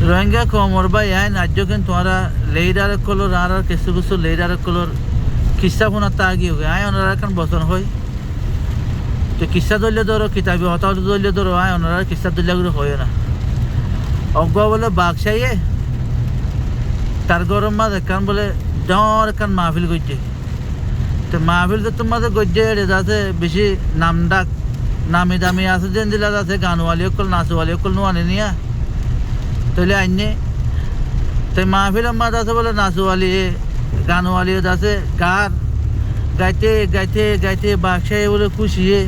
রোহিঙ্গা কমর বা ইয়াই নাজ্য কিন্তু তোমরা লেইডার কলর আর কিছু কিছু লেইডার কলর কিসা ফোনা তা গিয়ে আয় ওনারা এখন বচন হয় তো কিসা দলীয় ধরো কিতাবি হতা দলীয় ধরো আয় ওনারা কিসা দলীয় হয় না অজ্ঞ বলে বাগসাইয়ে তার গরম মাঝ এখান বলে ডর এখান মাহফিল করছে তো মাহফিল তো তোমাদের গজ্জে যাতে বেশি নাম ডাক নামি দামি আছে যেন দিলা যাতে গানওয়ালি অকল নাচওয়ালি অকল নোয়ানি নিয়া তাহলে আইনে তাই মাহফিলের মাঝ আছে বলে নাচওয়ালি গানওয়ালি আছে গার গাইতে গাইতে গাইতে বাসায় বলে খুশিয়ে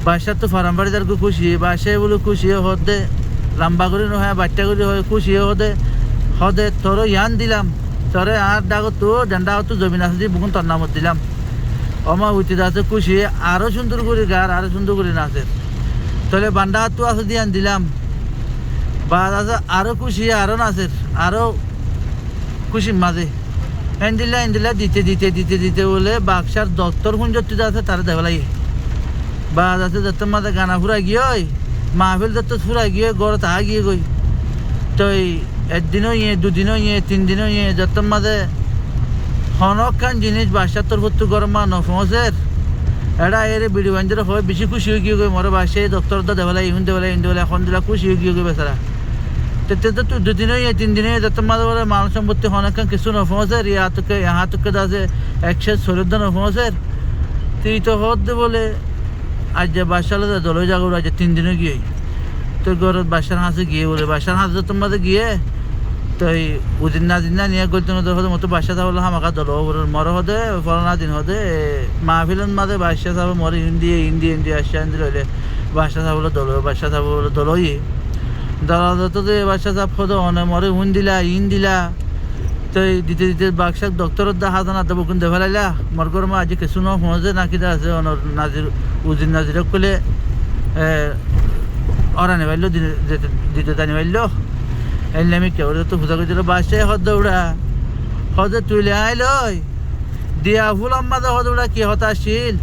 বাসার তো ফার্মবাড়িদার খুশিয়ে বাসায় বলে খুশিয়ে হদে লম্বা করে নয় বাচ্চা করে হয় খুশিয়ে হদে হদে তোর ইয়ান দিলাম তোরে আর ডাক তো ডান্ডা তো জমিন আছে যে বুকুন তোর নামত দিলাম অমা উচিত আছে খুশি আরো সুন্দর করে গার আরো সুন্দর করে নাচে তাহলে বান্ডা তো আছে দিয়ান দিলাম বা আছে আরো খুশি আরো নাচের আরো খুশির মাঝে এন্ডিলা দিতে দিতে দিতে দিতে বলে বাক্সার দত্তর কুঞ্জত্তি আছে তারা দেওয়া লাগে বা আছে দত্তর মাঝে গানা ফুরা গিয়ে মাহফিল দত্ত ফুরা গিয়ে গড় তাহা গিয়ে গই তো একদিনও ইয়ে দুদিনও ইয়ে 3 দিনও ইয়ে দত্তর মাঝে হনকান জিনিস বাসার তোর ভর্তি গরম নফসের এটা এর ভিডিও বান্ধব হয় বেশি খুশি হয়ে গিয়ে মরে বাসায় দপ্তর দেওয়া ইহুন দেওয়া ইন দেওয়া এখন দিলা খুশি হয়ে গিয়ে বেচারা তো তুই 2 দিনও ইয়ে 3 দিনও দত্তর মাঝে বলে মানব সম্পত্তি হনকান কিছু নফসের ইহা তোকে আছে 114 নফসের তুই তো হদ বলে আজ যে বাসালে দলই জাগর আজ 3 দিনও গিয়ে তোর ঘরত বাসার হাঁসে গিয়ে বলে বাসার হাঁস দত্তর মাঝে গিয়ে তো উদিন না দিন না নিয়ে গদ্য মতো বাসা থাকলে হামাকা দল মর হদে ফলনা দিন হদে মাহফিলের মাঝে বাসা থাকব মরে ইন্দি আসা হইলে বাসা থাকলে দল বাসা থাকলে দলই দল তো বাসা থাক হদে অনে মরে ইন দিলা তো দিতে দিতে বাক্সাক ডক্টরের দা হাত না দেবো কিন্তু ফেলাইলা মরগর মা আজি কিছু নজে না কিনা আছে নাজির উদিন নাজিরক কলে অরানি পাইল দিতে জানি পাইল এলে আমি কেউ তো পূজা করছিল বাসায় হদ দৌড়া হদে তুইলে আইলই দিয়া ফুলাম মাঝে হদৌড়া কি হতাশীল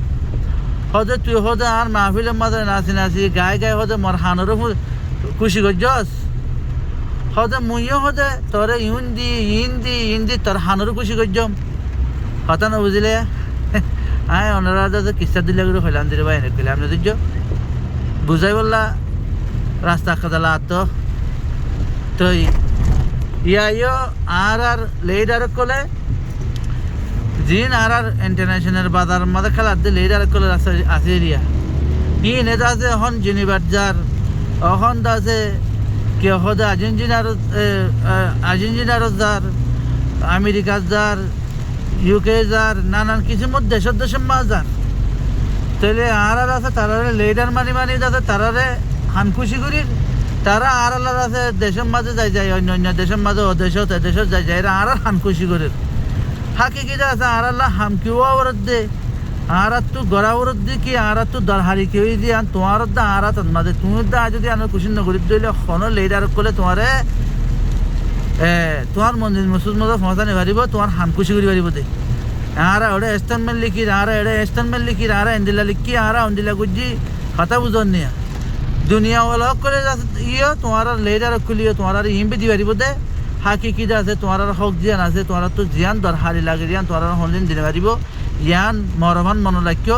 হদে তুই হদে আর মাহফিলের মাঝে নাচি নাচি গায়ে হদে মর হানোরও খুশি করছস হদে মুইও হদে তোরে ইন্দি তোর হানোরও খুশি করছম হতা না বুঝলে আয় ওনারা যাতে কিস্তা দিলে করে হইলাম দিলে বা এনে কইলাম না দিচ্ছ বুঝাই বললা রাস্তা খাদালা তো তো ইয়াইও আর লেইডার কলে জিন আর ইন্টারন্যাশনাল বাজার মাঝে খেলার দিয়ে লেইডার কলে আছে এরিয়া ই নেতা আছে এখন জেনিভার যার এখন আছে কে হদে আর্জেন্টিনার যার আমেরিকার যার ইউকে যার নানান কিছু মধ্যে দেশের মাছ যার তাহলে আর আছে তারারে লেইডার মানি যাতে তারারে হানখুশি করি তারা আর আল্লাহ আছে দেশের মাঝে যায় অন্য দেশের মাঝে দেশ যায় এরা আর হানখুশি করে হাকি কি আছে আর আল্লাহ হামকিও ওরত দে আর তু গড়া ওরত দি কি আর তু দরহারি কেউ দি আন তোমার দা আর মাঝে তুমি দা যদি আন খুশি নগরী দিলে খন লেইডার করলে তোমারে তোমার মন্দির মসুদ মতো ফসানি পারিব তোমার হানখুশি করি পারিব দে আর ওটা স্টেটমেন্ট লিখি আর এটা স্টেটমেন্ট লিখি আর এন্দিলা লিখি আর অন্দিলা গুজি কথা বুঝন নিয়া দুনিয়া ওলা করে ইয়ে তোমার লেডার খুলিয়ে তোমার ইম্বি দি পারিব দে হাকি কি আছে তোমার হক জিয়ান আছে তোমার তো জিয়ান দরহারি লাগে জিয়ান তোমার হনদিন দিনে পারিব ইয়ান মরমান মনোলাক্য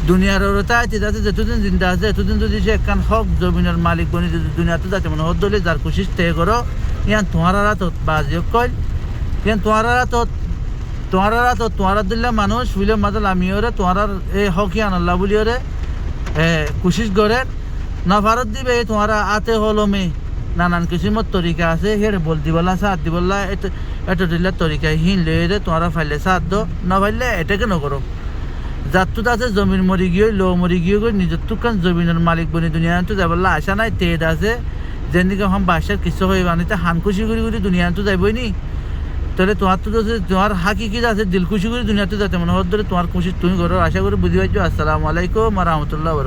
দুনিয়ার ওরতা আছে যাতে যতদিন জিন্দা আছে এতদিন যদি সে একখান হক জমিনের মালিক বনি যদি দুনিয়াতে যাতে মনে হদ দলে যার কোশিশ তে করো ইয়ান তোমার তো বাজিও কল ইয়ান তোমার দিলে মানুষ বুঝলে মাদল আমিও রে তোমার এই হক ইয়ান আল্লাহ বলিও রে কোশিশ করে না ভারত দিবে তোমার আতে হলমে নানান কিসিমত তরিকা আছে হেরে বল দিবলা সাথ দিবলা এত দিলে তরিকা হিন লে তোমার ফাইলে সাথ দো না ফাইলে এটাকে নকরো যাত্রু আছে জমিন মরি গিয়ে লো মরি গিয়ে নিজের তুকান জমিনের মালিক বনি দুনিয়া তো যাবলা আশা নাই তেদ আছে যেদিকে হম বাসার কিছু হয়ে বানিতে হান খুশি করি দুনিয়া তো যাইবই নি তাহলে তোমার তো তোমার হাকি কি আছে দিল খুশি করে দুনিয়াতে যাতে মনে হত ধরে তোমার খুশি তুমি করো আশা করি বুঝি পাইছো। আসসালামু আলাইকুম ওয়া রাহমাতুল্লাহ।